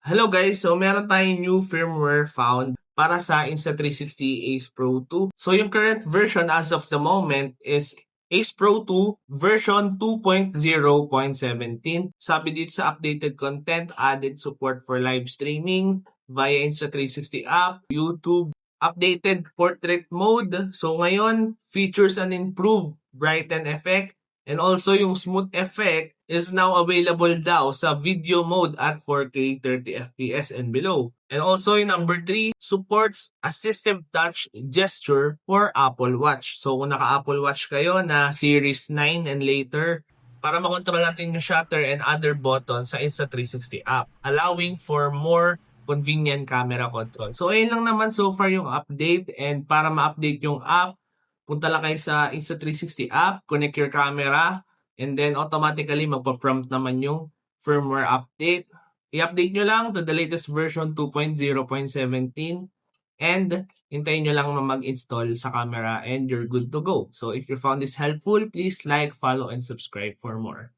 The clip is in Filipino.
Hello guys, so meron tayong new firmware found para sa Insta360 Ace Pro 2. So yung current version as of the moment is Ace Pro 2 version 2.0.17. Sabi dito sa updated content, added support for live streaming via Insta360 app, YouTube, updated portrait mode. So ngayon, features an improved brighten effect. And also yung smooth effect is now available daw sa video mode at 4K 30 FPS and below. And also yung number 3, supports assistive touch gesture for Apple Watch. So kung naka-Apple Watch kayo na Series 9 and later, para makontrol natin yung shutter and other buttons sa Insta360 app, allowing for more convenient camera control. So ayun lang naman so far yung update, and para ma-update yung app, punta lang kayo sa Insta360 app, connect your camera, and then automatically magpa-prompt naman yung firmware update. I-update nyo lang to the latest version 2.0.17 and hintayin nyo lang na mag-install sa camera and you're good to go. So if you found this helpful, please like, follow, and subscribe for more.